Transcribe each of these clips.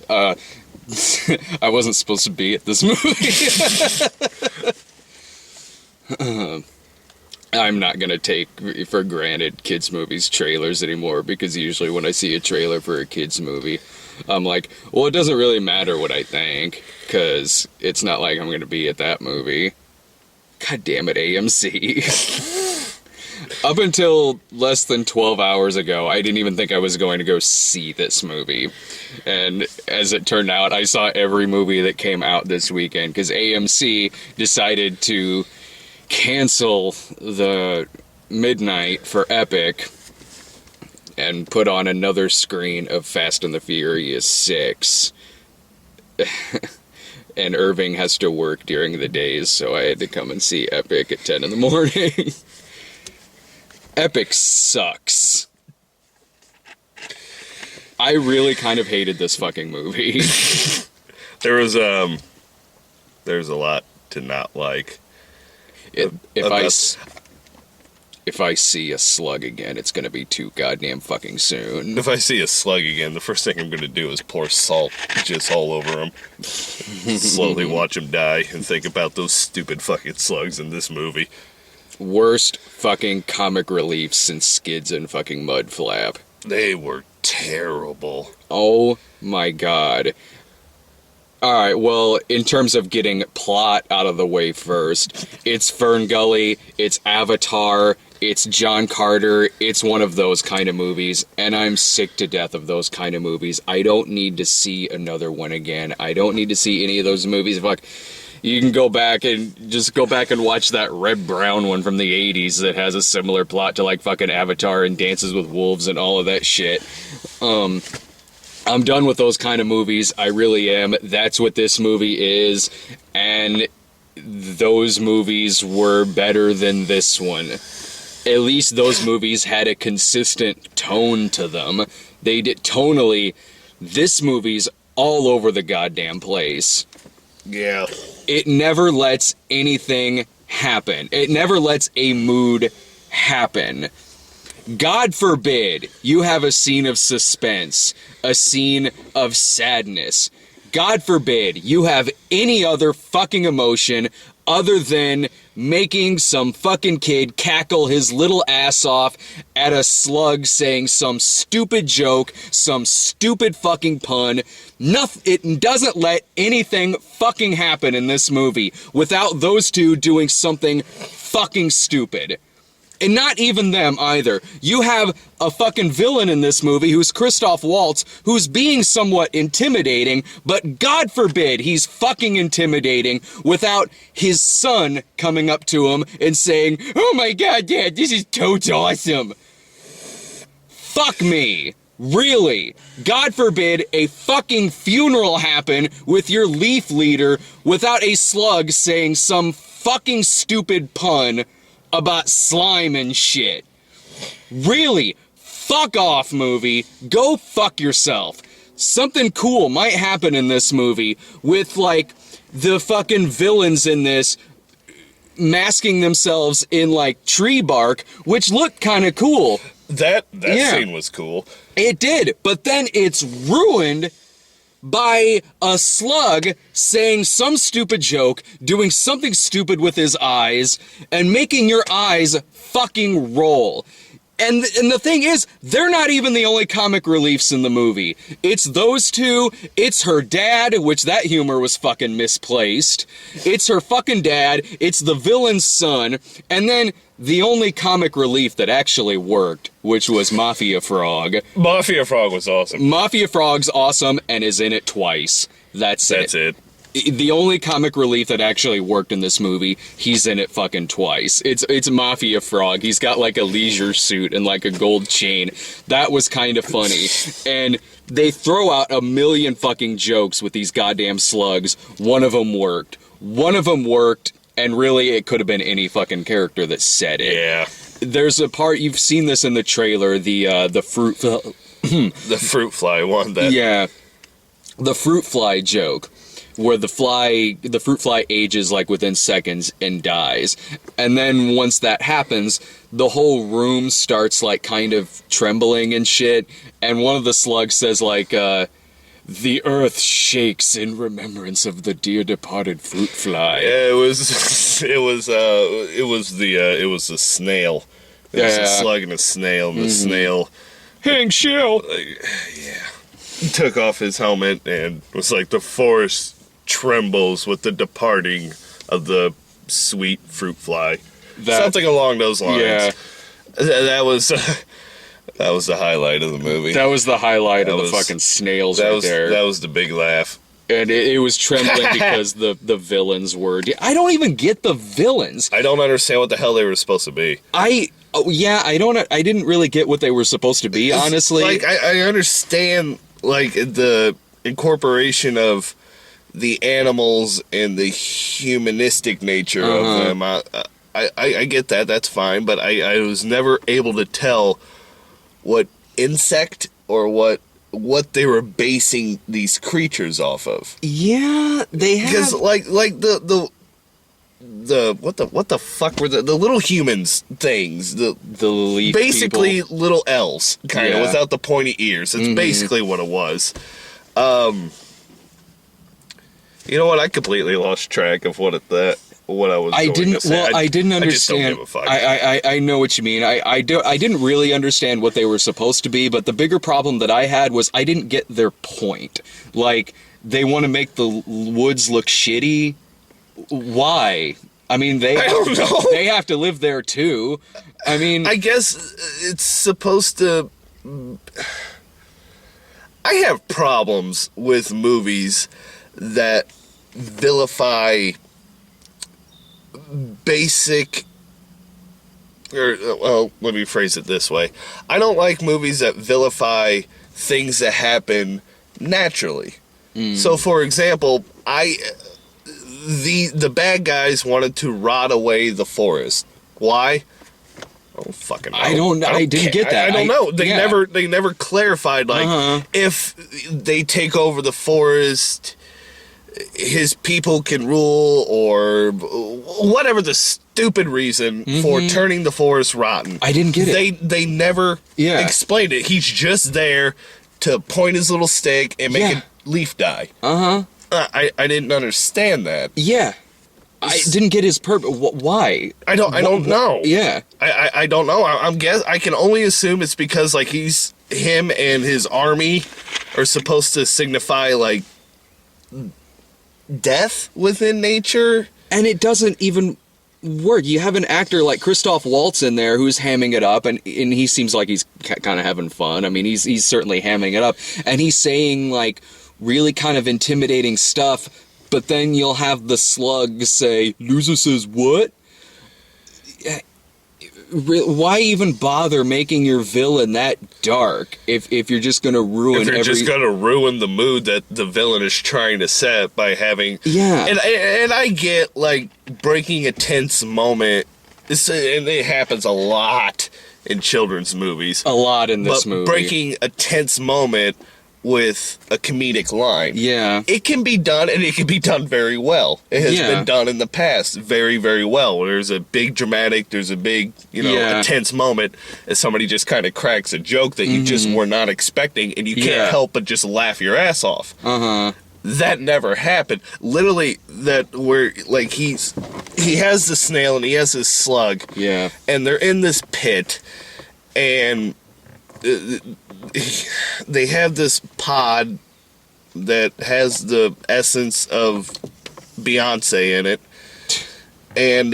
I wasn't supposed to be at this movie. I'm not going to take for granted kids' movies trailers anymore, because usually when I see a trailer for a kids' movie, I'm like, well, it doesn't really matter what I think, because it's not like I'm going to be at that movie. God damn it, AMC. Up until less than 12 hours ago, I didn't even think I was going to go see this movie. And as it turned out, I saw every movie that came out this weekend, because AMC decided to cancel the midnight for Epic and put on another screen of Fast and the Furious 6. And Irving has to work during the days, so I had to come and see Epic at 10 in the morning. Epic sucks. I really kind of hated this fucking movie. There's a lot to not like. If I see a slug again, it's gonna be too goddamn fucking soon. If I see a slug again, the first thing I'm gonna do is pour salt just all over him. Slowly watch him die and think about those stupid fucking slugs in this movie. Worst fucking comic relief since Skids and fucking Mud Flap. They were terrible. Oh my god. Alright, well, in terms of getting plot out of the way first, it's Fern Gully, it's Avatar, it's John Carter, it's one of those kind of movies, and I'm sick to death of those kind of movies. I don't need to see another one again. I don't need to see any of those movies. Fuck, you can go back and watch that Red Brown one from the 80s that has a similar plot to like fucking Avatar and Dances with Wolves and all of that shit. I'm done with those kind of movies. I really am. That's what this movie is. And those movies were better than this one. At least those movies had a consistent tone to them. They did tonally. This movie's all over the goddamn place. Yeah. It never lets anything happen. It never lets a mood happen. God forbid you have a scene of suspense, a scene of sadness. God forbid you have any other fucking emotion other than making some fucking kid cackle his little ass off at a slug saying some stupid joke, some stupid fucking pun. It doesn't let anything fucking happen in this movie without those two doing something fucking stupid. And not even them either. You have a fucking villain in this movie who's Christoph Waltz, who's being somewhat intimidating, but God forbid he's fucking intimidating without his son coming up to him and saying, "Oh my god, Dad, this is totes awesome." Fuck me. Really? God forbid a fucking funeral happen with your Leaf leader without a slug saying some fucking stupid pun about slime and shit. Really? Fuck off, movie. Go fuck yourself. Something cool might happen in this movie with, like, the fucking villains in this masking themselves in, like, tree bark, which looked kind of cool. That scene was cool. It did, but then it's ruined by a slug saying some stupid joke, doing something stupid with his eyes, and making your eyes fucking roll. And the thing is, they're not even the only comic reliefs in the movie. It's those two, it's her dad, which that humor was fucking misplaced. It's her fucking dad, it's the villain's son, and then the only comic relief that actually worked, which was Mafia Frog. Mafia Frog was awesome. Mafia Frog's awesome and is in it twice. That's it. The only comic relief that actually worked in this movie, he's in it fucking twice. It's Mafia Frog. He's got like a leisure suit and like a gold chain. That was kind of funny. And they throw out a million fucking jokes with these goddamn slugs. One of them worked. And really, it could have been any fucking character that said it. Yeah. There's a part, you've seen this in the trailer, the fruit... the fruit fly one. Yeah. The fruit fly joke, where the fruit fly ages like within seconds and dies. And then once that happens, the whole room starts like kind of trembling and shit. And one of the slugs says like, the earth shakes in remembrance of the dear departed fruit fly. Yeah, it was the snail. It was a slug and a snail, and the snail Hang shell. took off his helmet and was like, the forest trembles with the departing of the sweet fruit fly. Something along those lines. Yeah. That was the highlight of the movie. That was the highlight of the fucking snails there. That was the big laugh. And it was trembling because the villains were... I don't even get the villains. I don't understand what the hell they were supposed to be. I didn't really get what they were supposed to be, honestly. Like, I understand, like, the incorporation of the animals and the humanistic nature of them. I get that, that's fine, but I was never able to tell what insect or what they were basing these creatures off of. Yeah, they have... Because, like the what the fuck were the little humans things, the leaf basically people. little elves kind of without the pointy ears. That's basically what it was. You know what? I completely lost track of what I was. I didn't understand. I just don't give a fuck. I know what you mean. I didn't really understand what they were supposed to be, but the bigger problem that I had was I didn't get their point. Like, they want to make the woods look shitty. Why? I mean, I don't know. They have to live there too. I mean, I guess it's supposed to. I have problems with movies that vilify basic. Well, let me phrase it this way. I don't like movies that vilify things that happen naturally. So, for example, the bad guys wanted to rot away the forest. Why? I don't fucking know. I didn't get that. I don't know. They never clarified, like, if they take over the forest, his people can rule, or whatever the stupid reason for turning the forest rotten. I didn't get it. They never explained it. He's just there to point his little stick and make a leaf die. I didn't understand that. Yeah. I didn't get his purpose. Why? I don't know. Yeah. I don't know. I can only assume it's because, like, him and his army are supposed to signify, like, death within nature. And it doesn't even work. You have an actor like Christoph Waltz in there who's hamming it up, and he seems like he's kind of having fun. I mean, he's certainly hamming it up. And he's saying, like, really kind of intimidating stuff, but then you'll have the slug say, "Loser says what?" Why even bother making your villain that dark if you're just going to ruin just going to ruin the mood that the villain is trying to set by having... Yeah. And I get, like, breaking a tense moment, and it happens a lot in children's movies. A lot in this movie. Breaking a tense moment with a comedic line. Yeah. It can be done, and it can be done very well. It has been done in the past very, very well. There's a big dramatic, there's a big, a tense moment, and somebody just kind of cracks a joke that you just were not expecting, and you can't help but just laugh your ass off. That never happened. Literally, like, he has the snail and he has this slug. Yeah. And they're in this pit, and they have this pod that has the essence of Beyonce in it, and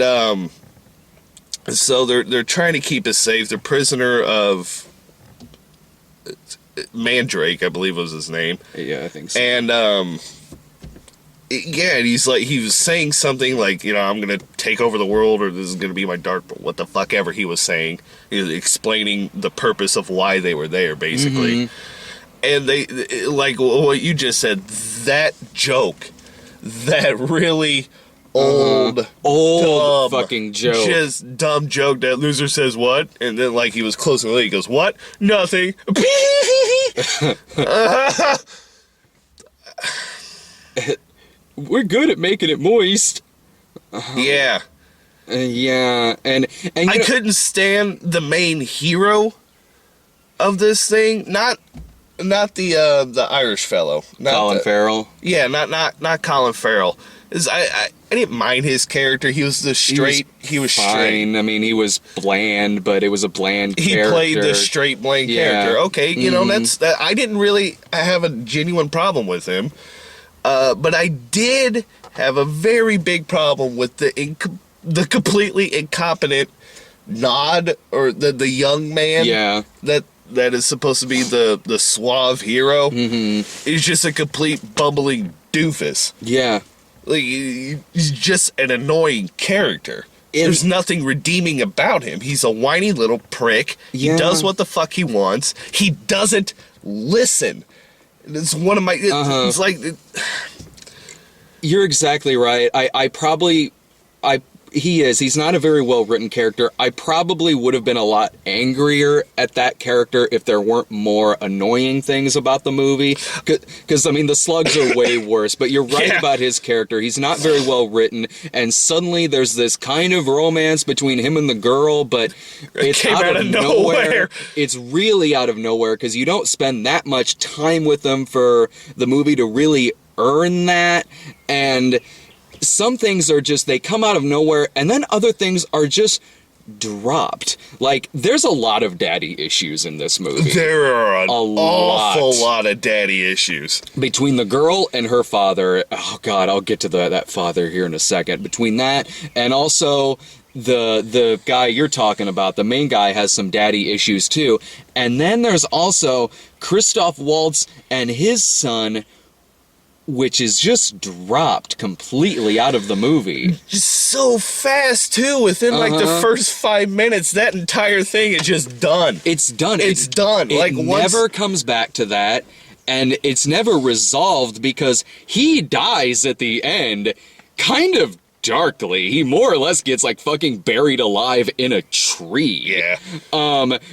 so they're trying to keep it safe. They're prisoner of Mandrake, I believe was his name. Yeah, I think so. And and he was saying something like, I'm gonna take over the world, or this is gonna be my dark, what the fuck ever he was saying. He was explaining the purpose of why they were there, basically. And they, like what you just said, that joke, that really old dumb, fucking joke, just dumb joke that loser says what, and then, like, he was closing the lid, he goes, what? Nothing. we're good at making it moist. Yeah. Yeah, and I couldn't stand the main hero of this thing. Not the Irish fellow. Not Colin Farrell. Yeah, not Colin Farrell. I didn't mind his character. He was straight. He was fine. straight. I mean, he was bland, but it was a bland character. He played the straight bland character. Okay, you know, that. I didn't really have a genuine problem with him. But I did have a very big problem with the completely incompetent Nod, or the young man. Yeah. That is supposed to be the suave hero. He's just a complete bumbling doofus. Yeah. Like, he's just an annoying character. There's nothing redeeming about him. He's a whiny little prick. Yeah. He does what the fuck he wants. He doesn't listen. It's one of my... It's like... You're exactly right. He's not a very well-written character. I probably would have been a lot angrier at that character if there weren't more annoying things about the movie. Because, I mean, the slugs are way worse, but you're right about his character. He's not very well-written, and suddenly there's this kind of romance between him and the girl, but it's out of nowhere. It's really out of nowhere, because you don't spend that much time with them for the movie to really earn that, and... some things are just, they come out of nowhere, and then other things are just dropped. Like, there's a lot of daddy issues in this movie. There are an awful lot of daddy issues. Between the girl and her father, oh god, I'll get to that father here in a second. Between that, and also the guy you're talking about, the main guy, has some daddy issues too. And then there's also Christoph Waltz and his son, which is just dropped completely out of the movie. Just so fast, too. Within, like, the first 5 minutes, that entire thing is just done. It's done. It's done. It never comes back to that, and it's never resolved because he dies at the end, kind of darkly. He more or less gets, like, fucking buried alive in a tree. Yeah.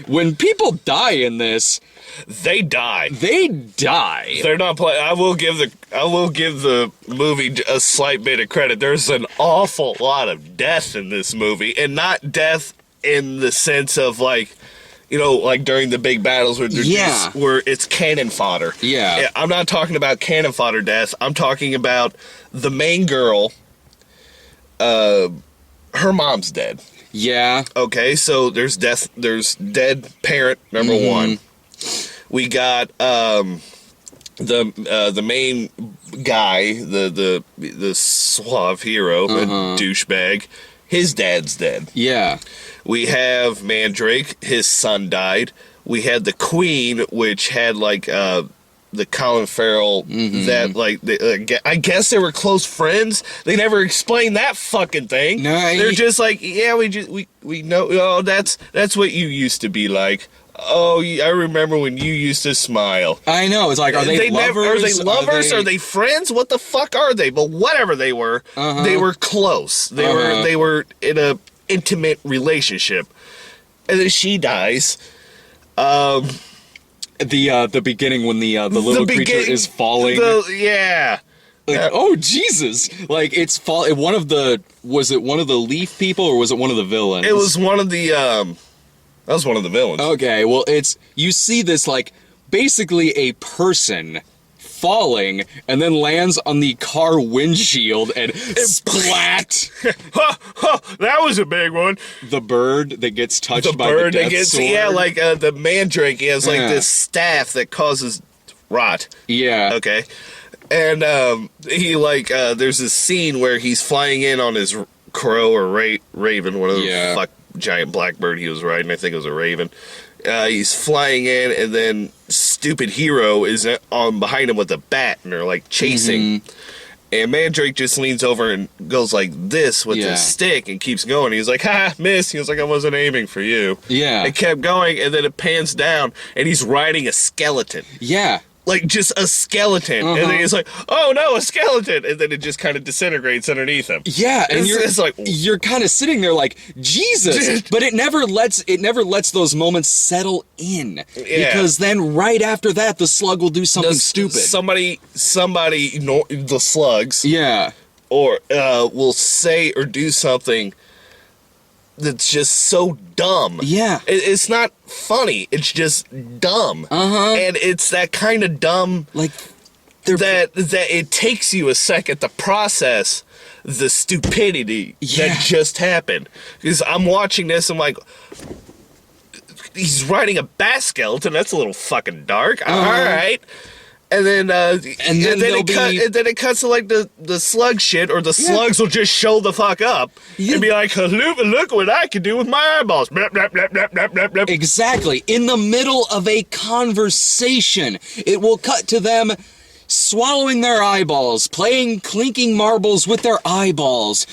When people die in this... They die. They die. They're not playing. I will give the movie a slight bit of credit. There's an awful lot of death in this movie, and not death in the sense of, like, you know, like during the big battles where where it's cannon fodder. Yeah. I'm not talking about cannon fodder death. I'm talking about the main girl. Her mom's dead. Yeah. Okay, so there's death. There's dead parent number one. We got the main guy, the suave hero, the douchebag. His dad's dead. Yeah. We have Mandrake. His son died. We had the Queen, which had like the Colin Farrell that like I guess they were close friends. They never explained that fucking thing. No, they're just like, yeah, we know. Oh, that's what you used to be like. Oh, I remember when you used to smile. I know. It's like, are they lovers? Are they lovers? Are they friends? What the fuck are they? But whatever they were close. They were in a intimate relationship. And then she dies. The beginning when the little creature is falling. Yeah. Like, oh Jesus! Like it's was it one of the Leaf people or was it one of the villains? It was one of the that was one of the villains. Okay, well you see this like basically a person falling and then lands on the car windshield and splat. That was a big one. The bird that gets touched by the death sword. Yeah, like the Mandrake has like this staff that causes rot. Yeah. Okay. And he there's this scene where he's flying in on his crow or raven, one of the giant blackbird he was riding. I think it was a raven. He's flying in, and then stupid hero is on behind him with a bat, and they're like chasing. And Mandrake just leans over and goes like this with his stick and keeps going. He's like, ha, miss. He was like, I wasn't aiming for you. Yeah. It kept going, and then it pans down, and he's riding a skeleton. Yeah. like just a skeleton, and then he's like, "Oh no, a skeleton!" and then it just kind of disintegrates underneath him. Yeah, and it's like you're kind of sitting there like, Jesus, but it never lets those moments settle in, because then right after that, the slug will do something stupid. Somebody, the slugs, or will say or do something that's just so dumb. Yeah. It's not funny. It's just dumb. And it's that kind of dumb like that it takes you a second to process the stupidity that just happened. Because I'm watching this, I'm like, he's riding a bat skeleton. That's a little fucking dark. All right. And then it cuts to like the slug shit, or the slugs will just show the fuck up and be like, look what I can do with my eyeballs. Blah, blah, blah, blah, blah, blah, blah. Exactly. In the middle of a conversation, it will cut to them swallowing their eyeballs, playing clinking marbles with their eyeballs.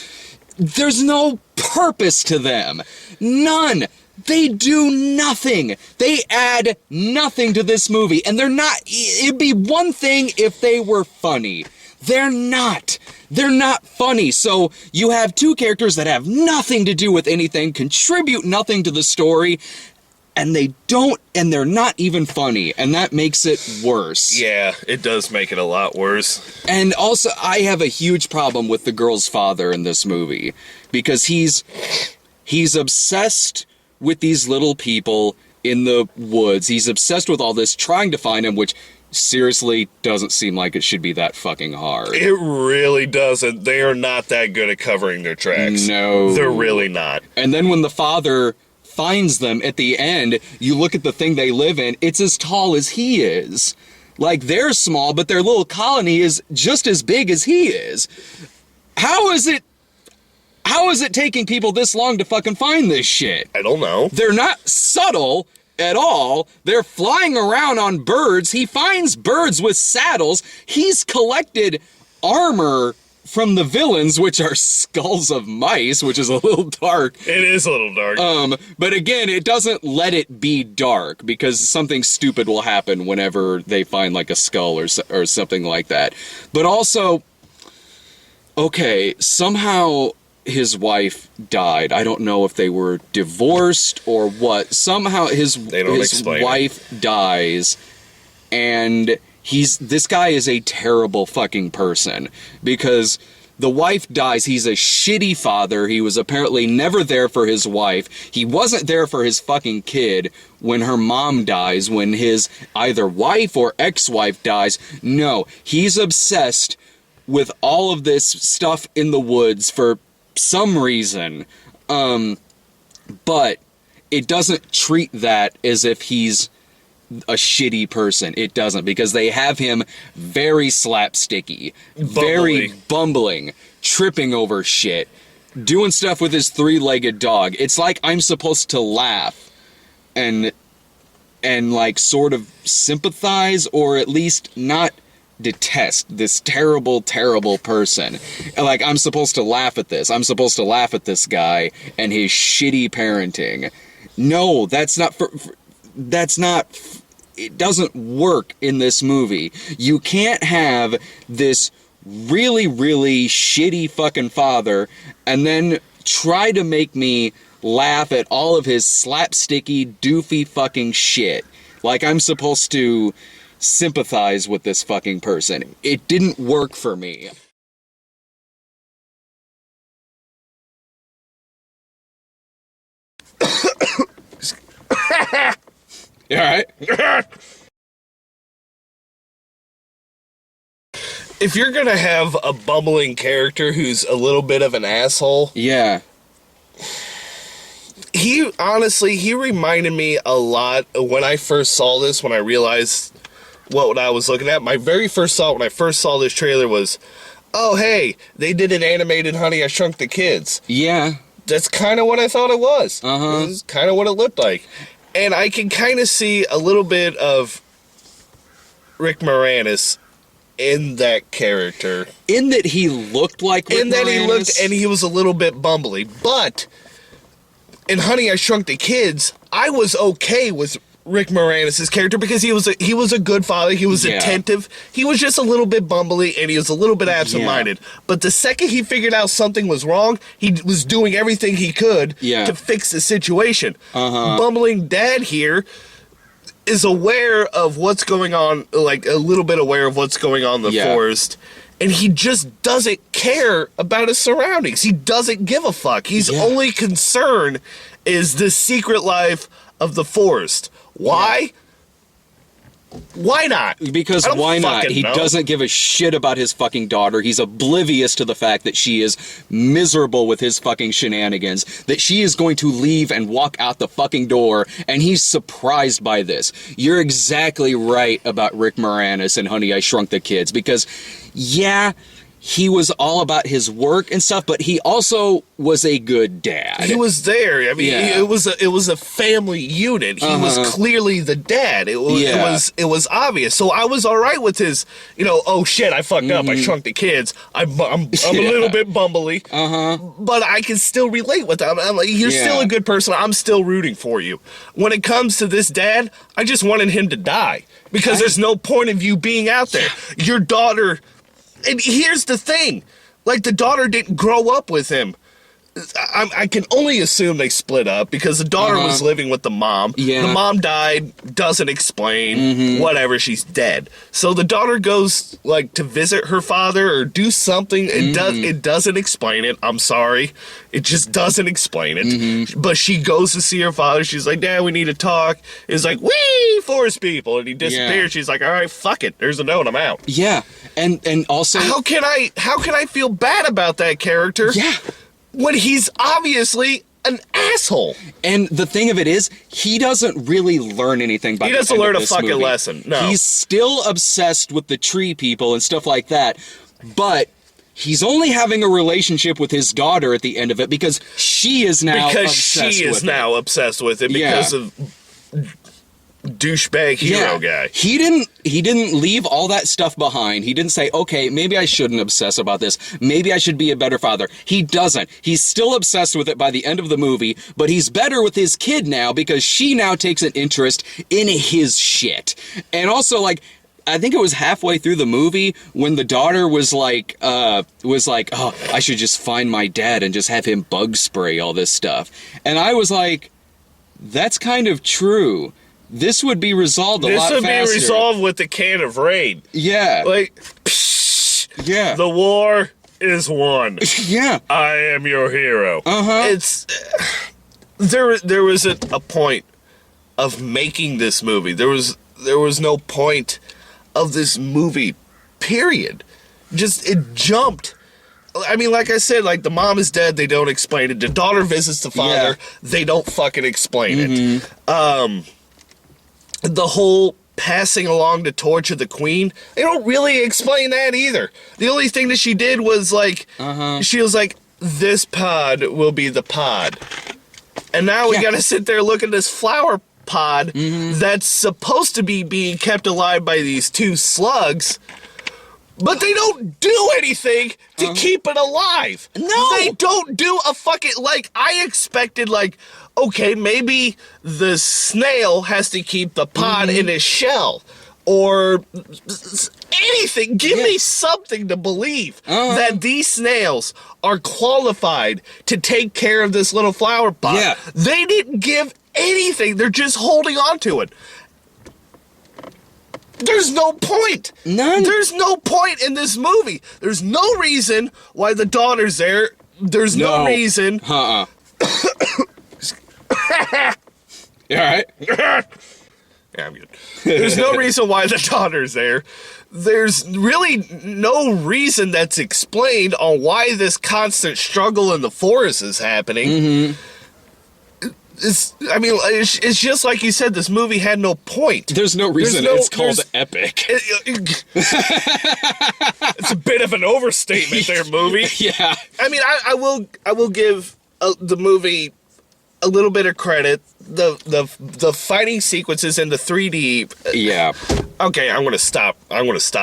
There's no purpose to them. None. They do nothing. They add nothing to this movie. And they're not... It'd be one thing if they were funny. They're not. They're not funny. So you have two characters that have nothing to do with anything, contribute nothing to the story, and they're not even funny. And that makes it worse. Yeah, it does make it a lot worse. And also, I have a huge problem with the girl's father in this movie. Because he's obsessed with these little people in the woods. He's obsessed with all this, trying to find him, which seriously doesn't seem like it should be that fucking hard. It really doesn't. They are not that good at covering their tracks. No. They're really not. And then when the father finds them at the end, you look at the thing they live in, it's as tall as he is. Like, they're small, but their little colony is just as big as he is. How is it taking people this long to fucking find this shit? I don't know. They're not subtle at all. They're flying around on birds. He finds birds with saddles. He's collected armor from the villains, which are skulls of mice, which is a little dark. It is a little dark. But again, it doesn't let it be dark, because something stupid will happen whenever they find like a skull or something like that. But also, okay, somehow his wife died. I don't know if they were divorced or what. Somehow his wife dies, and this guy is a terrible fucking person, because the wife dies. He's a shitty father. He was apparently never there for his wife. He wasn't there for his fucking kid when her mom dies, when his either wife or ex-wife dies. No, he's obsessed with all of this stuff in the woods for some reason, but it doesn't treat that as if he's a shitty person. It doesn't, because they have him very slapsticky, very bumbling, tripping over shit, doing stuff with his three-legged dog. It's like I'm supposed to laugh and like sort of sympathize, or at least not detest this terrible, terrible person. Like, I'm supposed to laugh at this. I'm supposed to laugh at this guy and his shitty parenting. No, that's not it doesn't work in this movie. You can't have this really, really shitty fucking father and then try to make me laugh at all of his slapsticky, doofy fucking shit. Like, I'm supposed to sympathize with this fucking person. It didn't work for me. You alright? If you're gonna have a bumbling character who's a little bit of an asshole, yeah, he reminded me a lot when I first saw this, when I realized what I was looking at. My very first thought when I first saw this trailer was, oh hey, they did an animated Honey, I Shrunk the Kids. Yeah. That's kind of what I thought it was. This is kind of what it looked like. And I can kind of see a little bit of Rick Moranis in that character. In that he looked like Rick Moranis. And he was a little bit bumbly. But in Honey, I Shrunk the Kids, I was okay with Rick Moranis' character because he was a good father. He was attentive. He was just a little bit bumbly and he was a little bit absent-minded. But the second he figured out something was wrong, he was doing everything he could to fix the situation. Bumbling dad here is aware of what's going on, like a little bit aware of what's going on in the forest. And he just doesn't care about his surroundings. He doesn't give a fuck. His only concern is the secret life of the forest. Why? Why not? Because why not? He doesn't give a shit about his fucking daughter. He's oblivious to the fact that she is miserable with his fucking shenanigans, that she is going to leave and walk out the fucking door, and he's surprised by this. You're exactly right about Rick Moranis and Honey, I Shrunk the Kids, because, yeah, he was all about his work and stuff, but he also was a good dad. He was there. I mean, it was a family unit. He was clearly the dad. It was obvious. So I was all right with his, oh shit, I fucked up. I shrunk the kids. I'm a little bit bumbly. But I can still relate with that. I'm like, you're still a good person. I'm still rooting for you. When it comes to this dad, I just wanted him to die because there's no point of you being out there. Your daughter. And here's the thing, like the daughter didn't grow up with him. I can only assume they split up because the daughter was living with the mom. The mom died, doesn't explain, whatever, she's dead. So the daughter goes like to visit her father or do something. It doesn't explain it. I'm sorry. It just doesn't explain it. But she goes to see her father. She's like, Dad, we need to talk. It's like, wee, forest people. And he disappears. She's like, all right, fuck it. There's a note. I'm out. Yeah. And also, how can I feel bad about that character? Yeah. When he's obviously an asshole. And the thing of it is, he doesn't really learn anything by the end of this movie. He doesn't learn a fucking lesson, no. He's still obsessed with the tree people and stuff like that, but he's only having a relationship with his daughter at the end of it because she is now obsessed with him because of douchebag hero guy. He didn't leave all that stuff behind. He didn't say, okay, maybe I shouldn't obsess about this. Maybe I should be a better father. He doesn't. He's still obsessed with it by the end of the movie, but he's better with his kid now because she now takes an interest in his shit. And also, like, I think it was halfway through the movie when the daughter was like, oh, I should just find my dad and just have him bug spray all this stuff. And I was like, that's kind of true. This would be resolved a lot faster. This would be resolved with a can of Raid. Yeah. Like, yeah. The war is won. Yeah. I am your hero. It's there was a point of making this movie. There was no point of this movie, period. Just it jumped. I mean, like I said, like the mom is dead, they don't explain it. The daughter visits the father, they don't fucking explain it. The whole passing along the torch of the queen, they don't really explain that either. The only thing that she did was like, she was like, this pod will be the pod. And now we gotta sit there look at this flower pod that's supposed to be being kept alive by these two slugs, but they don't do anything to keep it alive. No! They don't do a fucking, like, I expected, like, okay, maybe the snail has to keep the pod in his shell. Or anything. Give me something to believe that these snails are qualified to take care of this little flower pot. Yeah. They didn't give anything. They're just holding on to it. There's no point. None. There's no point in this movie. There's no reason why the daughter's there. There's no reason. You alright? Yeah, I'm good. There's no reason why the daughter's there. There's really no reason that's explained on why this constant struggle in the forest is happening. It's just like you said, this movie had no point. There's no reason it's called epic. It's a bit of an overstatement there, movie. Yeah. I mean, I will give the movie a little bit of credit. the fighting sequences in the 3D. Yeah. Okay, I'm gonna stop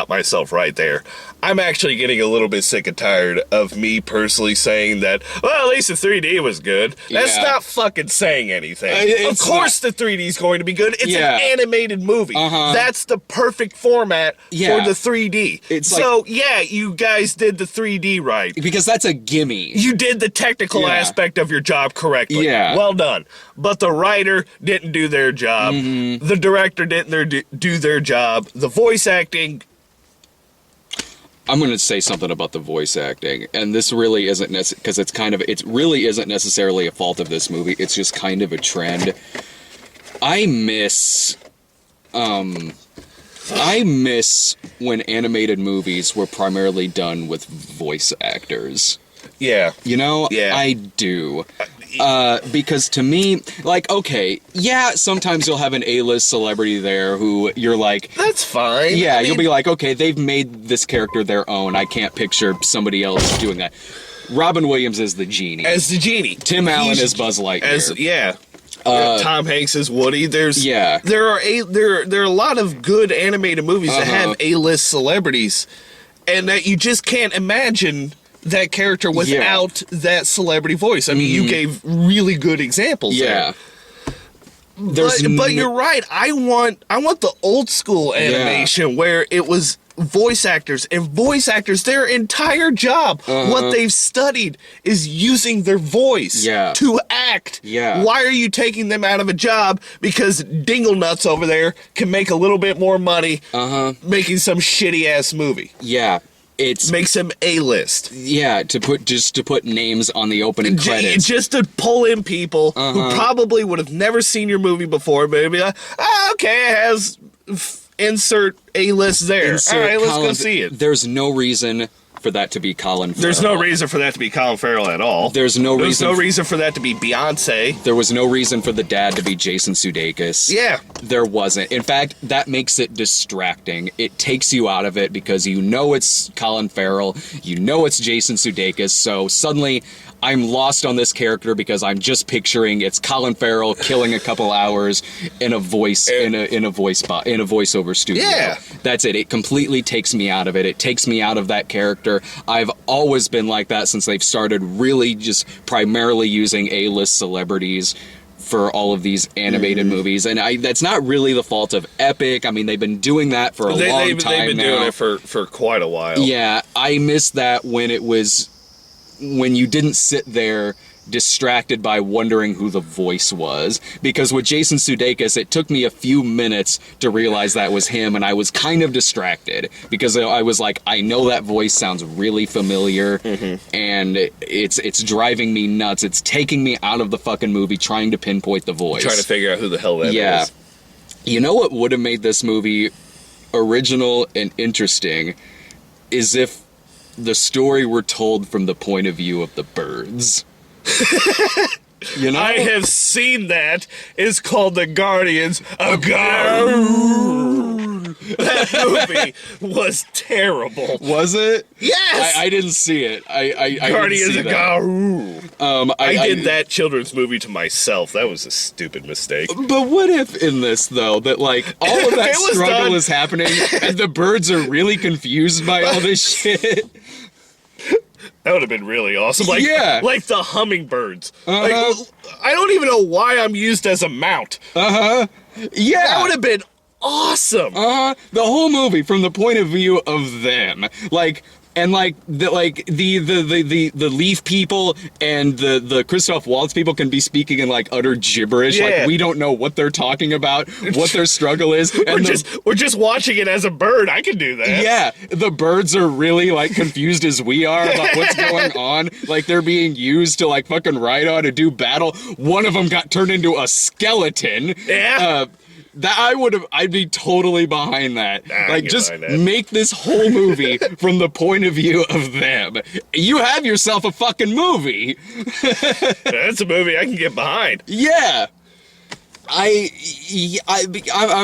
myself right there. I'm actually getting a little bit sick and tired of me personally saying that, well, at least the 3D was good. That's not fucking saying anything. Of course the 3D is going to be good. It's an animated movie. That's the perfect format for the 3D. So, you guys did the 3D right. Because that's a gimme. You did the technical aspect of your job correctly. Yeah. Well done. But the writer didn't do their job. The director didn't do their job. The voice acting... I'm going to say something about the voice acting, and this really isn't because it really isn't necessarily a fault of this movie. It's just kind of a trend. I miss when animated movies were primarily done with voice actors. Yeah. You know, I do. Because to me, like, okay, sometimes you'll have an A-list celebrity there who you're like... That's fine. Yeah, I mean, you'll be like, okay, they've made this character their own. I can't picture somebody else doing that. Robin Williams is the genie. As the genie. Tim Allen is Buzz Lightyear. Tom Hanks is Woody. There are a lot of good animated movies that have A-list celebrities, and that you just can't imagine that character without that celebrity voice. I mean, you gave really good examples there. But you're right. I want the old school animation where it was voice actors, and voice actors, their entire job, what they've studied is using their voice to act. Why are you taking them out of a job because Dingle Nuts over there can make a little bit more money making some shitty ass movie? It makes him A-list. Yeah, to put names on the opening credits. Just to pull in people who probably would have never seen your movie before, but it'd be like, okay, it has insert A-list there. All right, let's go see it. There's no reason for that to be Colin Farrell. There's no reason for that to be Colin Farrell at all. There's no reason for that to be Beyonce. There was no reason for the dad to be Jason Sudeikis. Yeah. There wasn't. In fact, that makes it distracting. It takes you out of it because you know it's Colin Farrell, you know it's Jason Sudeikis, so suddenly I'm lost on this character because I'm just picturing it's Colin Farrell killing a couple hours in a voice in a voiceover studio. Yeah. That's it. It completely takes me out of it. It takes me out of that character. I've always been like that since they've started really just primarily using A-list celebrities for all of these animated movies, and that's not really the fault of Epic. I mean, they've been doing that for a long time now. They've been doing it for quite a while. Yeah, I miss that when you didn't sit there distracted by wondering who the voice was. Because with Jason Sudeikis, it took me a few minutes to realize that was him, and I was kind of distracted because I was like, I know that voice sounds really familiar, and it's driving me nuts. It's taking me out of the fucking movie trying to pinpoint the voice. Trying to figure out who the hell that is. You know what would have made this movie original and interesting is if the story were told from the point of view of the birds. You know? I have seen that. It's called The Guardians of Garoon. That movie was terrible. Was it? Yes! I didn't see it. I Guardians didn't see of Garoon. I did that children's movie to myself. That was a stupid mistake. But what if in this, though, that, like, all of that struggle is happening and the birds are really confused by all this shit? That would have been really awesome. Like the hummingbirds. Like, I don't even know why I'm used as a mount. Yeah. That would have been awesome. The whole movie from the point of view of them. The Leaf people and the Christoph Waltz people can be speaking in like utter gibberish. Yeah. Like we don't know what they're talking about, what their struggle is. And we're just watching it as a bird. I can do that. Yeah, the birds are really like confused as we are about what's going on. Like they're being used to like fucking ride on to do battle. One of them got turned into a skeleton. Yeah. I'd be totally behind that. Make this whole movie from the point of view of them. You have yourself a fucking movie. That's a movie I can get behind. Yeah. I'm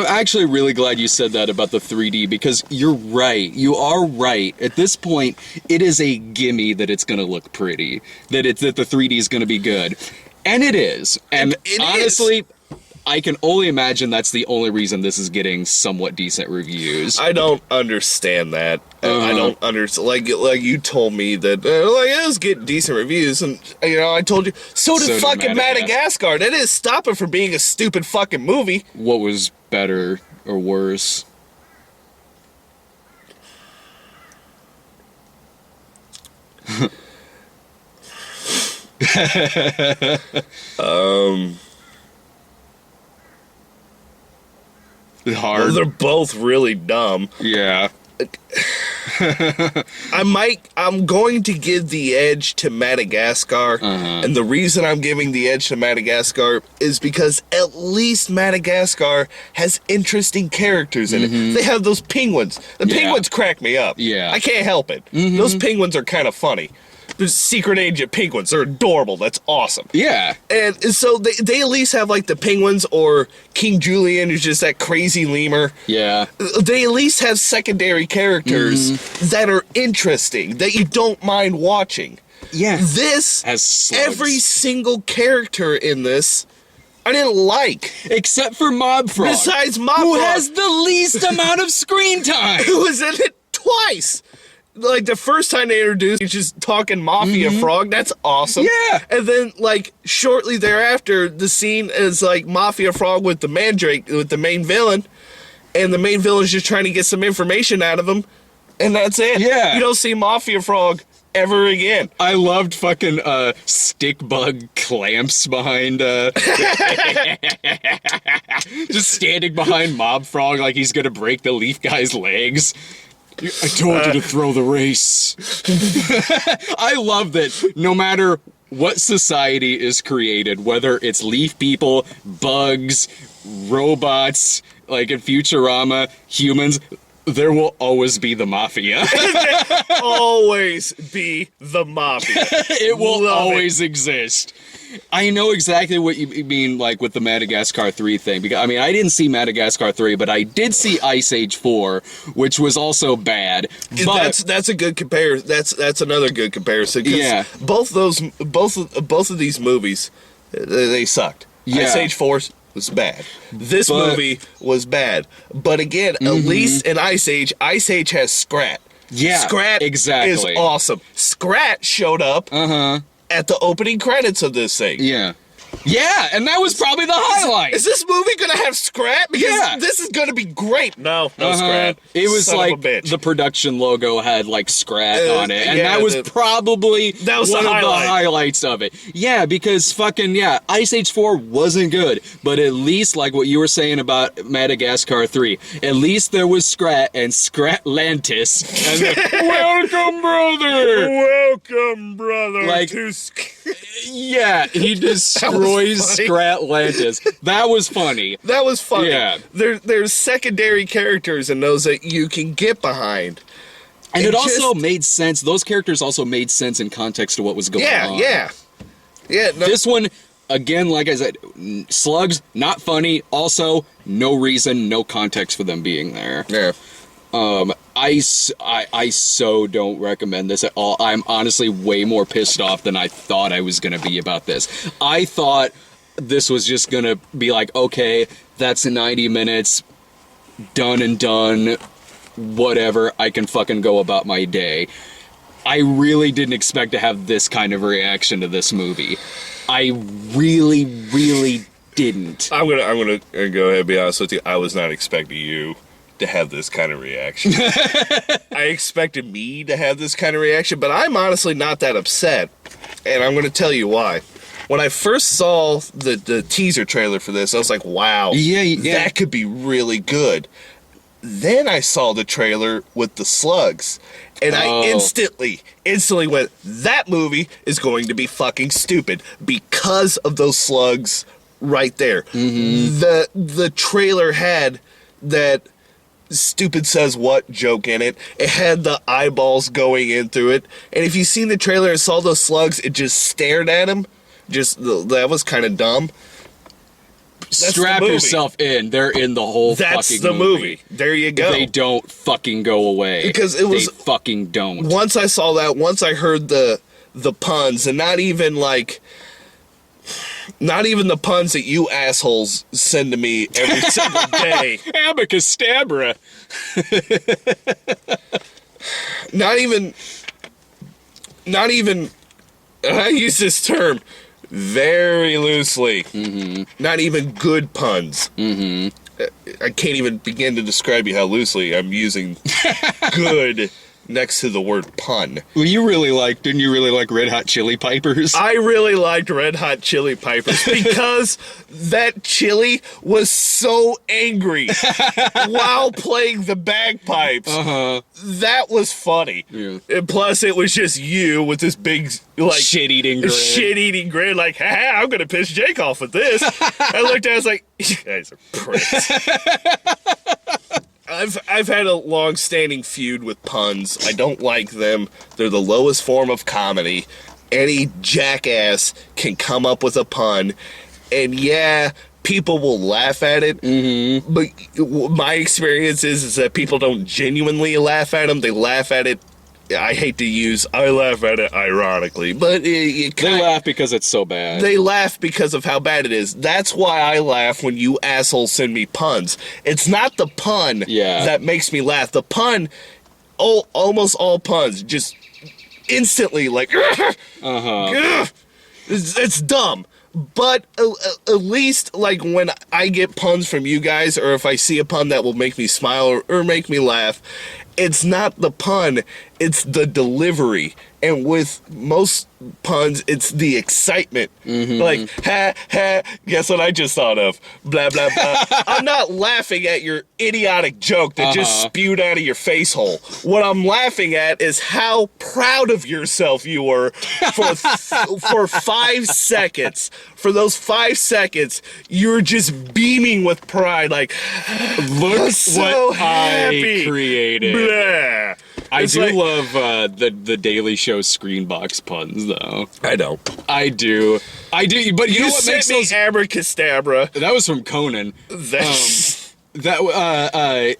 actually really glad you said that about the 3D because you're right. You are right. At this point, it is a gimme that it's going to look pretty. That the 3D is going to be good. And it is. And honestly, I can only imagine that's the only reason this is getting somewhat decent reviews. I don't understand that. I don't understand. Like you told me that it was getting decent reviews, and I told you so did fucking Madagascar. That didn't stop it from being a stupid fucking movie. What was better or worse? Hard. Well, they're both really dumb. Yeah. I'm going to give the edge to Madagascar, and the reason I'm giving the edge to Madagascar is because at least Madagascar has interesting characters in it. They have those penguins. The penguins crack me up. Yeah. I can't help it. Those penguins are kind of funny. There's secret agent penguins. They're adorable. That's awesome. Yeah. And so they at least have like the penguins or King Julian, who's just that crazy lemur. Yeah. They at least have secondary characters that are interesting, that you don't mind watching. Yeah. This, has slugs. every single character in this, I didn't like. Except for Mob Frog. Besides Mob who Frog. has the least amount of screen time. Who was in it twice. Like, the first time they introduced, he's just talking Mafia Frog. That's awesome. Yeah. And then, like, shortly thereafter, the scene is, like, Mafia Frog with the Mandrake, with the main villain. And the main villain's just trying to get some information out of him. And that's it. Yeah. You don't see Mafia Frog ever again. I loved fucking stick bug clamps behind just standing behind Mob Frog like he's gonna break the leaf guy's legs. I told you to throw the race. I love that no matter what society is created, whether it's leaf people, bugs, robots, like in Futurama, humans, there will always be the mafia. Always be the mafia. It will always exist. I know exactly what you mean, like, with the Madagascar 3 thing. Because, I mean, I didn't see Madagascar 3, but I did see Ice Age 4, which was also bad. But that's a good comparison. That's another good comparison. 'Cause Yeah. both of these movies, they sucked. Yeah. Ice Age 4 was bad. This movie was bad. But again, at least in Ice Age has Scrat. Yeah, Scrat exactly. is awesome. Scrat showed up at the opening credits of this thing. yeah. Yeah, and that was probably the highlight. Is this movie gonna have Scrat? Because this is gonna be great. No Scrat. It was Son like of a bitch. the production logo had like Scrat on it, and yeah, that was probably that was one the of the highlight. highlights of it. Yeah, because Ice Age 4 wasn't good, but at least like what you were saying about Madagascar 3, at least there was Scrat and Scratlantis. And welcome, brother. Welcome, brother. Like, to yeah, he destroys Scratlantis. That was funny. That was funny. Yeah. There's secondary characters in those that you can get behind. And it also made sense. Those characters also made sense in context to what was going on. Yeah. No, This one, again, like I said, slugs, not funny. Also, no reason, no context for them being there. yeah. I so don't recommend this at all. I'm honestly way more pissed off than I thought I was going to be about this. I thought this was just going to be like, okay, that's 90 minutes, done and done, whatever, I can fucking go about my day. I really didn't expect to have this kind of reaction to this movie. I really, really didn't. I'm gonna go ahead and be honest with you. I was not expecting you to have this kind of reaction. I expected me to have this kind of reaction, but I'm honestly not that upset. And I'm going to tell you why. When I first saw the teaser trailer for this, I was like, wow, that could be really good. Then I saw the trailer with the slugs, and I instantly went, that movie is going to be fucking stupid because of those slugs right there. The trailer had that stupid says what joke in it. It had the eyeballs going in through it. And if you seen the trailer and saw those slugs, it just stared at him. That was kind of dumb. Strap yourself in. They're in the whole That's fucking the movie. There you go. They don't fucking go away. Because it was... They fucking don't. Once I saw that, once I heard the puns, and not even like... Not even the puns that you assholes send to me every single day. Abacustabra. Not even, I use this term very loosely. Mm-hmm. Not even good puns. Mm-hmm. I can't even begin to describe you how loosely I'm using good next to the word pun. Well, didn't you really like Red Hot Chili Pipers? I really liked Red Hot Chili Pipers because that chili was so angry while playing the bagpipes. Uh-huh. That was funny. Yeah. And plus, it was just you with this big, like, shit-eating grin, like, ha, I'm gonna piss Jake off with this. I looked at it, I was like, you guys are pricks. I've had a long-standing feud with puns. I don't like them. They're the lowest form of comedy. Any jackass can come up with a pun, and yeah, people will laugh at it. Mm-hmm. But my experience is that people don't genuinely laugh at them. They laugh at it. I laugh at it ironically, but they laugh because it's so bad. They laugh because of how bad it is. That's why I laugh when you assholes send me puns. It's not the pun that makes me laugh. The pun, almost all puns, just instantly like, it's dumb. But at least, like, when I get puns from you guys, or if I see a pun that will make me smile or make me laugh, it's not the pun, it's the delivery. And with most puns, it's the excitement. Mm-hmm. Like, ha, ha, guess what I just thought of? Blah, blah, blah. I'm not laughing at your idiotic joke that just spewed out of your face hole. What I'm laughing at is how proud of yourself you were for 5 seconds. For those 5 seconds, you were just beaming with pride. Like, look so what happy. I created. Blah. I do love the Daily Show Screenbox puns, though. I don't. I do. But you know what makes those... Abracadabra. That was from Conan. I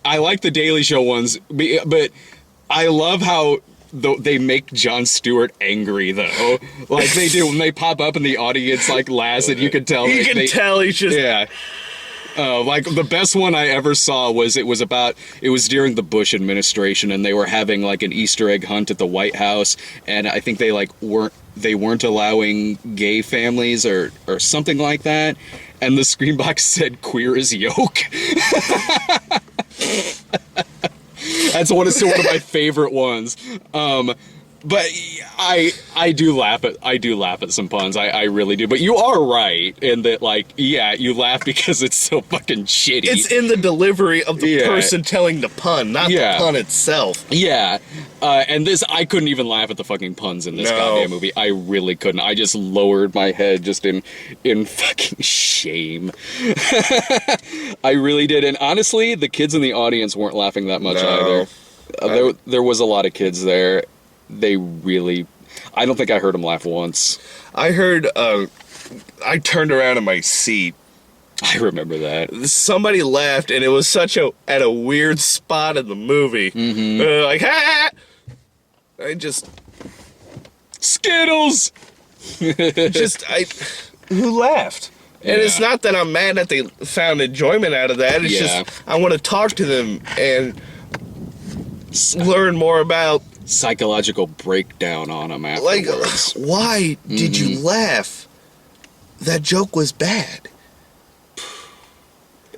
like the Daily Show ones, but I love how they make Jon Stewart angry, though. Like they do when they pop up in the audience, like laughs, and you can tell. You can tell he's just... Yeah. Like the best one I ever saw was it was during the Bush administration, and they were having like an Easter egg hunt at the White House, and I think they weren't allowing gay families or something like that, and the Screenbox said "queer as yolk." That's one of my favorite ones. But I do laugh at some puns. I really do. But you are right in that, like, yeah, you laugh because it's so fucking shitty. It's in the delivery of the person telling the pun, not the pun itself. Yeah. And I couldn't even laugh at the fucking puns in this goddamn movie. I really couldn't. I just lowered my head just in fucking shame. I really did. And honestly, the kids in the audience weren't laughing that much either. There was a lot of kids there. I don't think I heard him laugh once. I heard, I turned around in my seat. I remember that. Somebody laughed, and it was at a weird spot in the movie. Mm-hmm. Like, ha! Skittles! Who laughed? And it's not that I'm mad that they found enjoyment out of that. It's just, I want to talk to them and learn more about psychological breakdown on them afterwards. Like, why did you laugh? That joke was bad.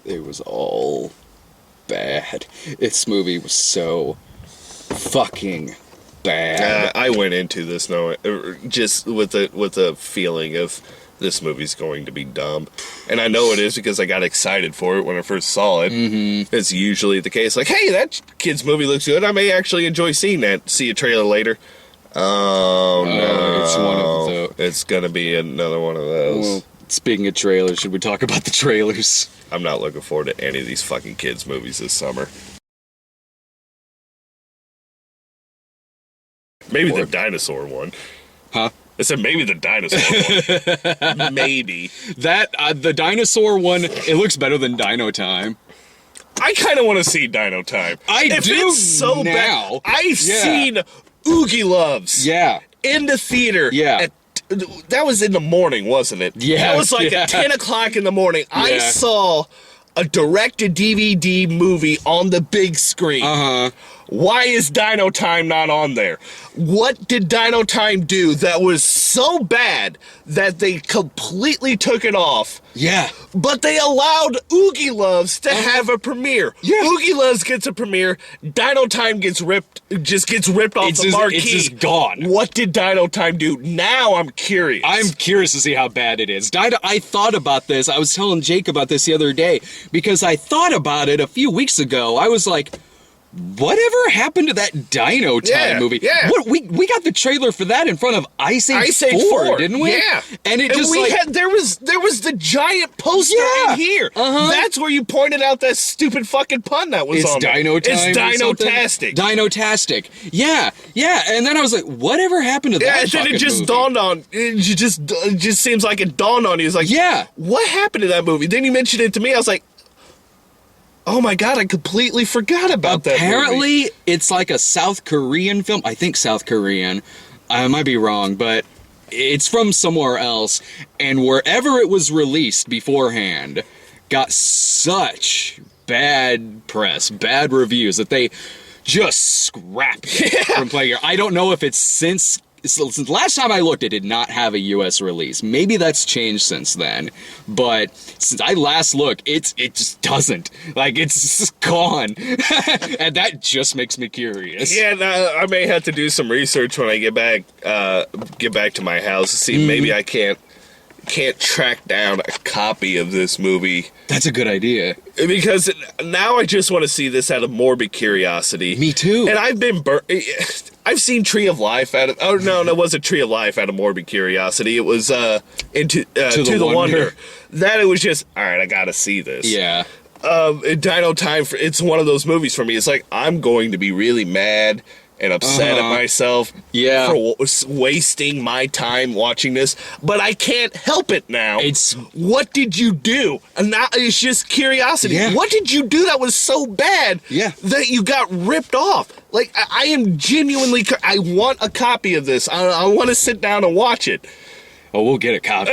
It was all bad. This movie was so fucking bad. I went into this just with a feeling of this movie's going to be dumb. And I know it is because I got excited for it when I first saw it. Mm-hmm. It's usually the case. Like, hey, that kid's movie looks good. I may actually enjoy seeing that. See a trailer later. Oh, no. It's one of those. It's going to be another one of those. Well, speaking of trailers, should we talk about the trailers? I'm not looking forward to any of these fucking kids' movies this summer. Maybe the dinosaur one. Huh? I said maybe the dinosaur one. Maybe. That, the dinosaur one, it looks better than Dino Time. I kind of want to see Dino Time. If it's so now. I've seen Oogie Loves. Yeah. In the theater. Yeah. At that was in the morning, wasn't it? Yeah. That was like at 10 o'clock in the morning. Yeah. I saw a direct-to-DVD movie on the big screen. Uh-huh. Why is Dino Time not on there? What did Dino Time do that was so bad that they completely took it off? Yeah. But they allowed Oogie Loves to have a premiere. Yeah. Oogie Loves gets a premiere. Dino Time gets ripped off the marquee. It's just gone. What did Dino Time do? Now I'm curious. I'm curious to see how bad it is. I thought about this. I was telling Jake about this the other day because I thought about it a few weeks ago. I was like, whatever happened to that Dino Time movie? Yeah. What we got the trailer for that in front of Ice Age 4, didn't we? Yeah. And there was the giant poster in here. Uh-huh. That's where you pointed out that stupid fucking pun that was on there. Dino Time. It's Dino-tastic. Dino-tastic. Yeah. And then I was like, whatever happened to that? Yeah, and then it just dawned on. It just seems like it dawned on you. It's like, what happened to that movie? Then you mentioned it to me. I was like, oh my God, I completely forgot about that movie. Apparently, it's like a South Korean film. I think South Korean. I might be wrong, but it's from somewhere else. And wherever it was released beforehand, got such bad press, bad reviews, that they just scrapped it from playing here. I don't know if it's since the last time I looked, it did not have a U.S. release. Maybe that's changed since then. But since I last looked, it just doesn't. Like, it's just gone. And that just makes me curious. Yeah, I may have to do some research when I get back to my house to see maybe I can't track down a copy of this movie. That's a good idea. Because now I just want to see this out of morbid curiosity. Me too. And I've seen Tree of Life out of... Oh, no, it wasn't Tree of Life out of morbid curiosity. It was To the Wonder. That it was just, all right, I gotta see this. Yeah. Dino Time, it's one of those movies for me. It's like, I'm going to be really mad and upset at myself for wasting my time watching this, but I can't help it now. What did you do? And now it's just curiosity. Yeah. What did you do that was so bad that you got ripped off? Like, I am genuinely... I want a copy of this. I want to sit down and watch it. Oh, we'll get a copy.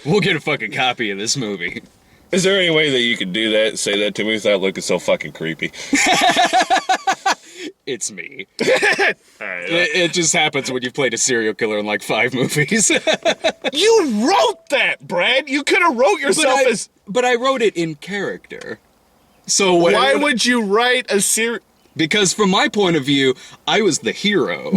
We'll get a fucking copy of this movie. Is there any way that you could do that and say that to me without looking so fucking creepy? It's me. It just happens when you've played a serial killer in like 5 movies. You wrote that, Brad. You could have wrote yourself as... But I wrote it in character. So why would you write a serial... Because from my point of view, I was the hero.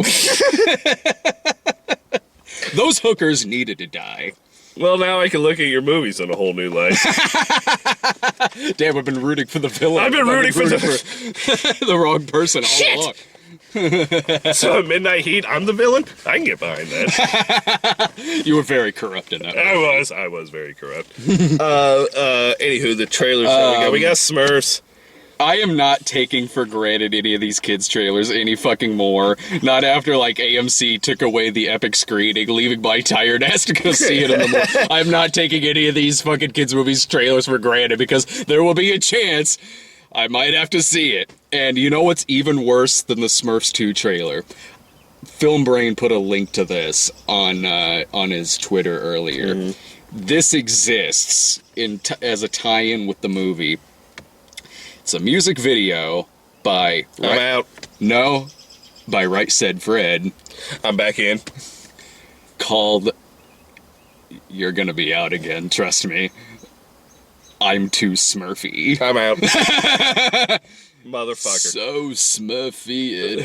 Those hookers needed to die. Well, now I can look at your movies in a whole new light. Damn, I've been rooting for the villain. I've been rooting for the wrong person all along. So at Midnight Heat, I'm the villain? I can get behind that. You were very corrupt in that. I was very corrupt. Anywho, the trailers we got Smurfs. I am not taking for granted any of these kids' trailers any fucking more. Not after, like, AMC took away the epic screening, leaving my tired ass to go see it in the morning. I'm not taking any of these fucking kids' movies' trailers for granted, because there will be a chance I might have to see it. And you know what's even worse than the Smurfs 2 trailer? Film Brain put a link to this on his Twitter earlier. Mm-hmm. This exists as a tie-in with the movie. It's a music video by... I'm out. No, by Right Said Fred. I'm back in. Called... You're gonna be out again, trust me. I'm Too Smurfy. I'm out. Motherfucker. So Smurfy it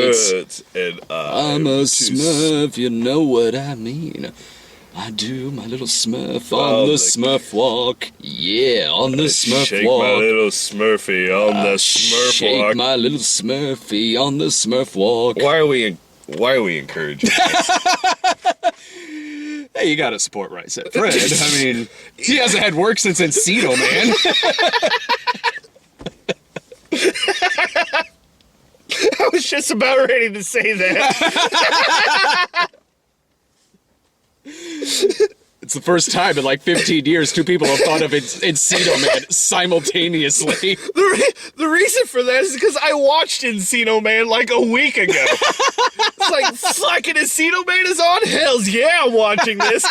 hurts. And I'm a Smurf, you know what I mean. I do my little Smurf on the Smurf walk. Yeah, on the Smurf shake walk. Shake my little Smurfy on the Smurf walk. Shake my little Smurfy on the Smurf walk. Why are we encouraging this? Hey, you gotta support Right Said Fred. I mean, he hasn't had work since Encino, man. I was just about ready to say that. It's the first time in like 15 years 2 people have thought of Encino Man simultaneously. The reason for that is because I watched Encino Man like a week ago. It's like, fucking Encino Man is on? Hells yeah, I'm watching this.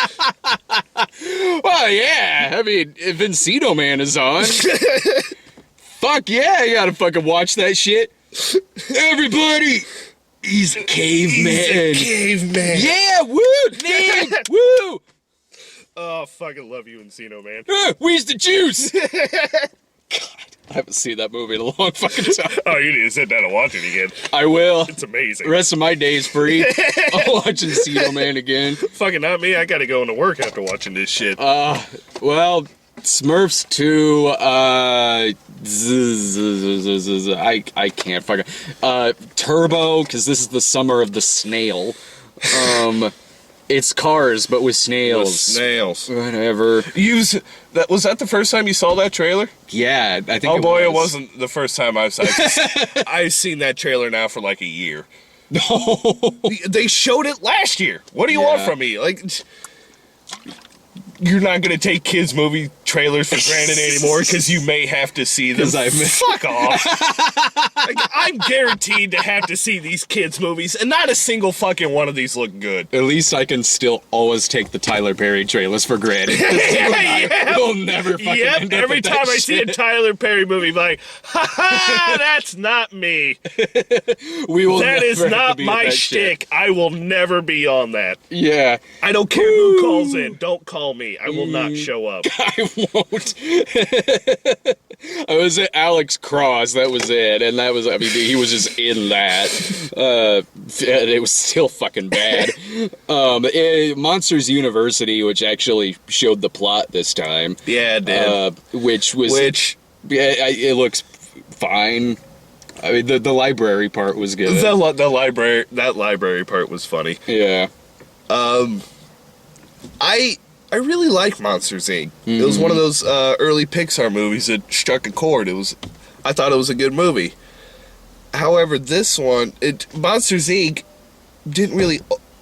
Well, yeah. I mean, if Encino Man is on, fuck yeah, you gotta fucking watch that shit. Everybody, he's a caveman. He's a caveman. Yeah, woo, Nick, woo. Oh, fucking love you, Encino Man. Where's the juice? God, I haven't seen that movie in a long fucking time. Oh, you need to sit down and watch it again. I will. It's amazing. The rest of my day's free. I'll watch Encino Man again. Fucking not me. I gotta go into work after watching this shit. Well, Smurfs 2, I can't fucking, Turbo, because this is the summer of the snail. It's Cars, but with snails. With snails. Whatever. Was that the first time you saw that trailer? Yeah, I think Oh boy, it wasn't the first time I've seen it. I've seen that trailer now for like a year. No. They showed it last year. What do you want from me? Like, you're not gonna take kids' movie trailers for granted anymore because you may have to see them. Fuck off. Like, I'm guaranteed to have to see these kids' movies, and not a single fucking one of these look good. At least I can still always take the Tyler Perry trailers for granted. We'll never fucking end up Every with time that I see a shit. Tyler Perry movie, I'm like, ha ha, that's not me. We will That never is have to not be my with that shit. shtick. I will never be on that. Yeah. I don't care who calls in. Don't call me. I will not show up. I won't. I was at Alex Cross, that was it, and that was, I mean, he was just in that. And it was still fucking bad. Monsters University, which actually showed the plot this time. Yeah, it did. It looks fine. I mean, the library part was good. That library part was funny. Yeah. I really like Monsters, Inc. Mm-hmm. It was one of those early Pixar movies that struck a chord. I thought it was a good movie. However, this one, Monsters, Inc. didn't really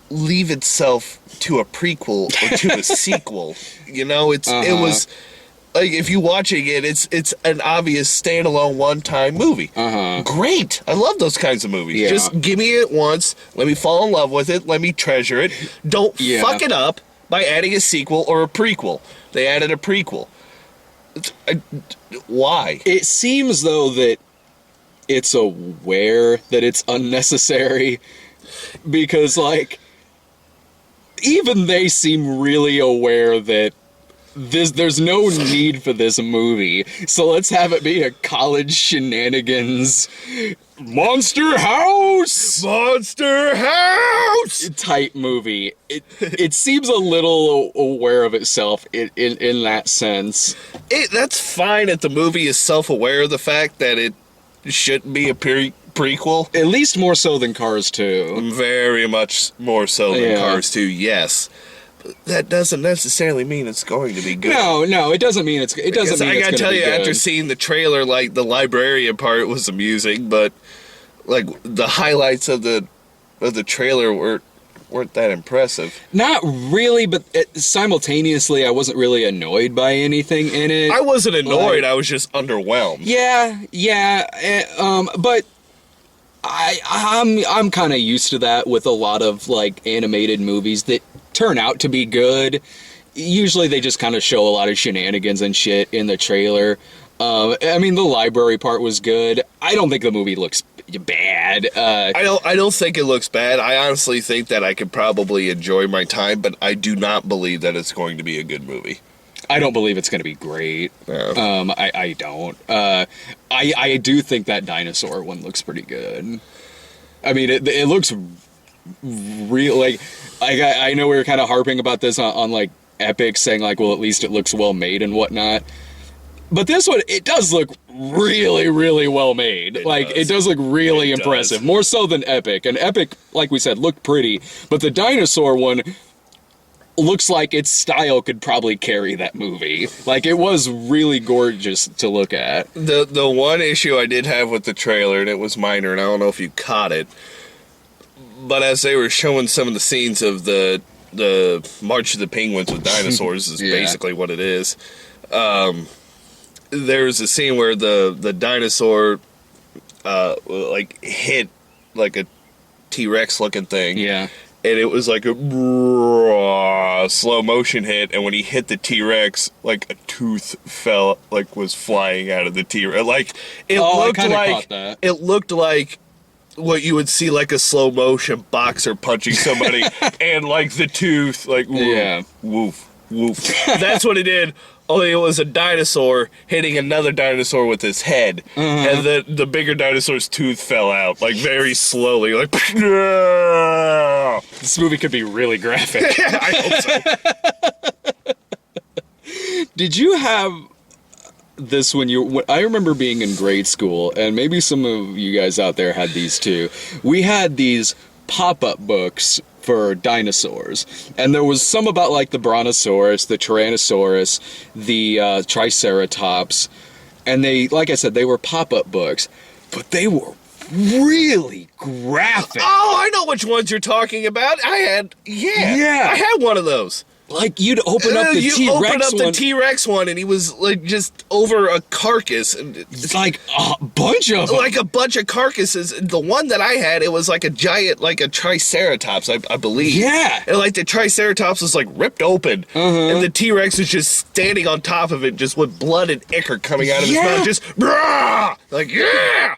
leave itself to a prequel or to a sequel. You know, it was like, if you're watching it, it's an obvious standalone one-time movie. Great. I love those kinds of movies. Yeah. Just give me it once. Let me fall in love with it. Let me treasure it. Don't fuck it up by adding a sequel or a prequel. They added a prequel. Why? It seems, though, that it's aware that it's unnecessary. Because, like, even they seem really aware that there's no need for this movie. So let's have it be a college shenanigans Monster House type movie. It seems a little aware of itself in that sense. That's fine if the movie is self-aware of the fact that it shouldn't be a prequel. At least more so than Cars 2. Very much more so than Cars 2, yes. That doesn't necessarily mean it's going to be good. No, it doesn't mean it's. It doesn't mean I it's gotta tell you, good. after seeing the trailer, like, the librarian part was amusing, but like the highlights of the trailer weren't that impressive. Not really, but simultaneously, I wasn't really annoyed by anything in it. I wasn't annoyed. I was just underwhelmed. Yeah. But I'm kind of used to that with a lot of, like, animated movies that turn out to be good. Usually they just kind of show a lot of shenanigans and shit in the trailer. I mean, the library part was good. I don't think the movie looks bad. I don't think it looks bad. I honestly think that I could probably enjoy my time, but I do not believe that it's going to be a good movie. I don't believe it's going to be great. No. I don't. I do think that dinosaur one looks pretty good. I mean, it looks real. Like, I know we were kind of harping about this on like Epic, saying like, well, at least it looks well made and whatnot. But this one, it does look really, really well made. It does look really impressive. More so than Epic. And Epic, like we said, looked pretty. But the dinosaur one looks like its style could probably carry that movie. Like, it was really gorgeous to look at. The one issue I did have with the trailer, and it was minor, and I don't know if you caught it, but as they were showing some of the scenes of the the March of the Penguins with dinosaurs is basically what it is. There's a scene where the dinosaur like hit like a T-Rex looking thing. Yeah. And it was like a slow motion hit, and when he hit the T-Rex, like a tooth fell, like was flying out of the T-Rex. Like it looked like it looked like what you would see like a slow motion boxer punching somebody, and like the tooth, like woof, woof. That's what it did. Only it was a dinosaur hitting another dinosaur with his head, and the bigger dinosaur's tooth fell out, like very slowly, like. This movie could be really graphic. I hope so. Did you have this when I remember being in grade school, and maybe some of you guys out there had these too. We had these pop-up books for dinosaurs, and there was some about like the Brontosaurus, the Tyrannosaurus, the Triceratops, and they, like I said, they were pop-up books, but they were really graphic. Oh, I know which ones you're talking about. I had one of those. Like, you'd open up the T-Rex one. You opened up the T-Rex one, and he was, like, just over a carcass. It's like a bunch of them. Like a bunch of carcasses. The one that I had, it was like a giant, like a Triceratops, I believe. Yeah. And, like, the Triceratops was, like, ripped open. And the T-Rex was just standing on top of it, just with blood and ichor coming out of his mouth. Just, brah! Like,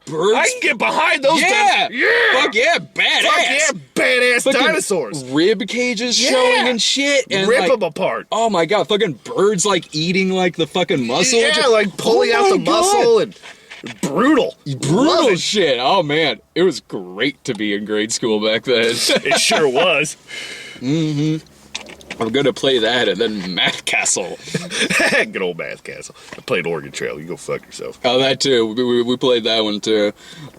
Birds. I can get behind those. Yeah! Fuck yeah, badass! Fuck yeah, badass dinosaurs. Rib cages showing and shit. And rip them apart. Oh my god, fucking birds like eating like the fucking muscle. Yeah, like pulling out the muscle and brutal. Brutal shit. Oh man, it was great to be in grade school back then. It sure was. I'm gonna play that and then Math Castle. Good old Math Castle. I played Oregon Trail. You go fuck yourself. Oh, that too. We played that one too.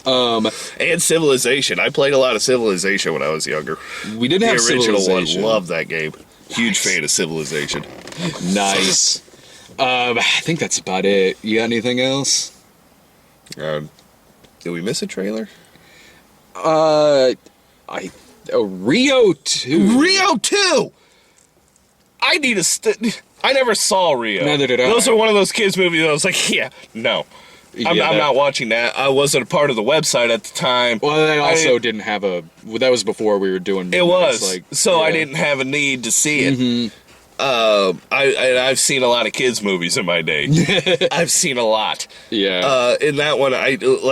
And Civilization. I played a lot of Civilization when I was younger. We didn't have the original Civilization. one. Loved that game. Huge fan of Civilization. Nice. I think that's about it. You got anything else? Did we miss a trailer? Rio 2. Rio 2! I need a I never saw Rio. Neither did I. Those are one of those kids' movies that I was like, no. I'm not watching that. I wasn't a part of the website at the time. Well, they also didn't have that was before we were doing it was. I didn't have a need to see it. I've seen a lot of kids' movies in my day. I've seen a lot. Yeah. In that one, I don't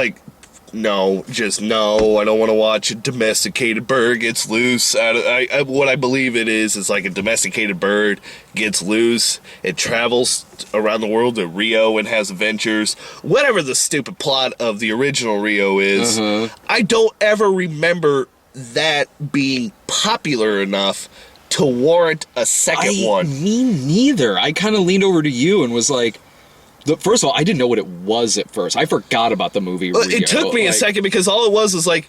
want to watch a domesticated bird gets loose. What I believe it is like a domesticated bird gets loose. It travels around the world to Rio and has adventures. Whatever the stupid plot of the original Rio is, I don't ever remember that being popular enough to warrant a second one. Me neither. I kind of leaned over to you and was like, first of all, I didn't know what it was at first. I forgot about the movie Rio. It took me a second because all it was like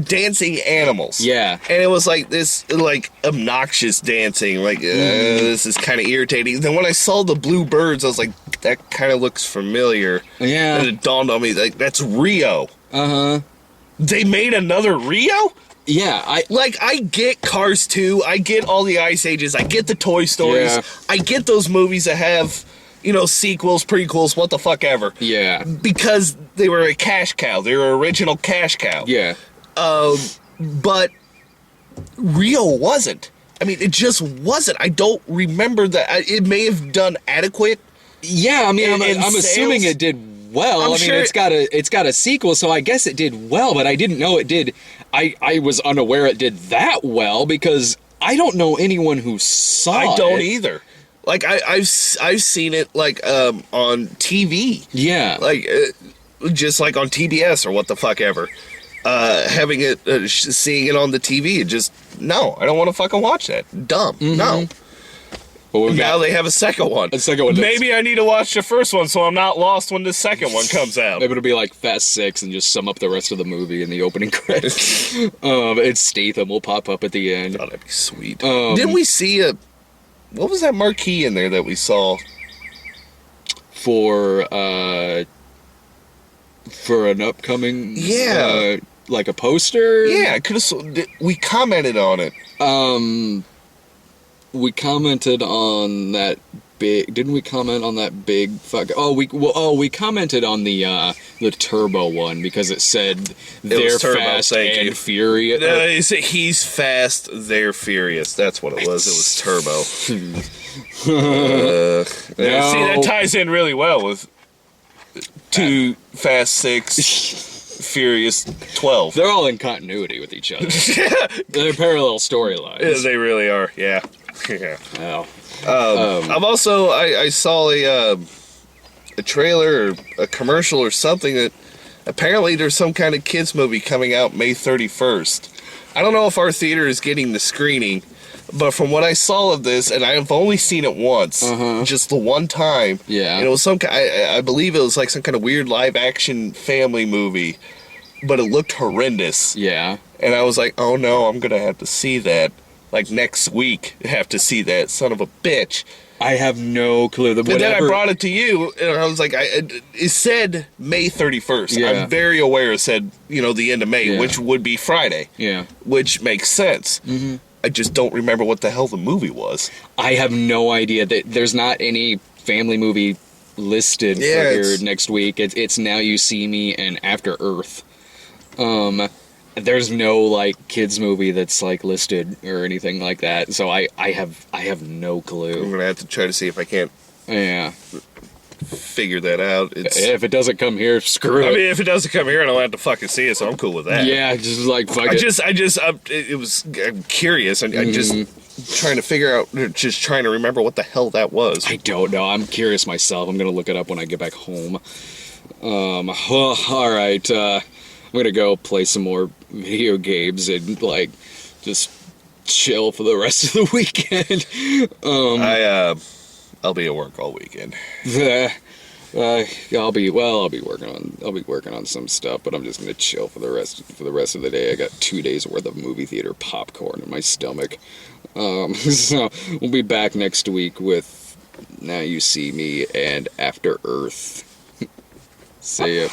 dancing animals. Yeah. And it was like this like obnoxious dancing. Like, this is kind of irritating. Then when I saw the blue birds, I was like, that kind of looks familiar. Yeah. And it dawned on me, like, that's Rio. They made another Rio? Yeah, I get Cars 2, I get all the Ice Ages, I get the Toy Stories, I get those movies that have, sequels, prequels, what the fuck ever. Yeah. Because they were a cash cow. They were original cash cow. Yeah. But Rio wasn't. I mean, it just wasn't. I don't remember that. It may have done adequate. Yeah, I mean, I'm assuming it did well. Sure it's got a sequel, so I guess it did well, but I didn't know it did. I was unaware it did that well because I don't know anyone who saw it. I don't either. Like I've seen it like on TV. Yeah. Like just like on TBS or what the fuck ever. Having it, seeing it on the TV, it just no. I don't want to fucking watch that. Dumb. No. Well, now they have a second one. A second one. Maybe I need to watch the first one so I'm not lost when the second one comes out. Maybe it'll be like Fast 6 and just sum up the rest of the movie in the opening credits. It's Statham will pop up at the end. Oh, that'd be sweet. Didn't we see what was that marquee in there that we saw? For an upcoming... Yeah. Like a poster? Yeah, I could have... We commented on it. we commented on that big. Didn't we comment on that big fuck? We commented on the Turbo one because it said they're Turbo, fast thank and you. furious. He's fast, they're furious. That's what it was. It was Turbo. See, that ties in really well with Too Fast 6, Furious 12. They're all in continuity with each other. They're parallel storylines. Yeah, they really are. Yeah. Yeah. Wow. I'm also I saw a trailer or a commercial or something that apparently there's some kind of kids movie coming out May 31st. I don't know if our theater is getting the screening, but from what I saw of this, and I've only seen it once, just the one time. Yeah. And it was I believe it was like some kind of weird live action family movie, but it looked horrendous. Yeah. And I was like, oh no, I'm gonna have to see that. Like next week, have to see that son of a bitch. I have no clue. But then I brought it to you, and I was like, it said May 31st. Yeah. I'm very aware it said, the end of May, which would be Friday. Yeah. Which makes sense. Mm-hmm. I just don't remember what the hell the movie was. I have no idea. There's not any family movie listed for here next week. It's Now You See Me and After Earth. There's no like kids movie that's like listed or anything like that. So I have no clue. I'm gonna have to try to see if I can't figure that out. If it doesn't come here, screw it. I mean, if it doesn't come here, I don't have to fucking see it, so I'm cool with that. Yeah, just like fuck it. I'm curious. I'm just trying to figure out, just trying to remember what the hell that was. I don't know. I'm curious myself. I'm gonna look it up when I get back home. All right. I'm gonna go play some more video games and like just chill for the rest of the weekend. I'll be at work all weekend. I'll be working on some stuff, but I'm just gonna chill for the rest of the day. I got 2 days worth of movie theater popcorn in my stomach. So we'll be back next week with Now You See Me and After Earth. See ya.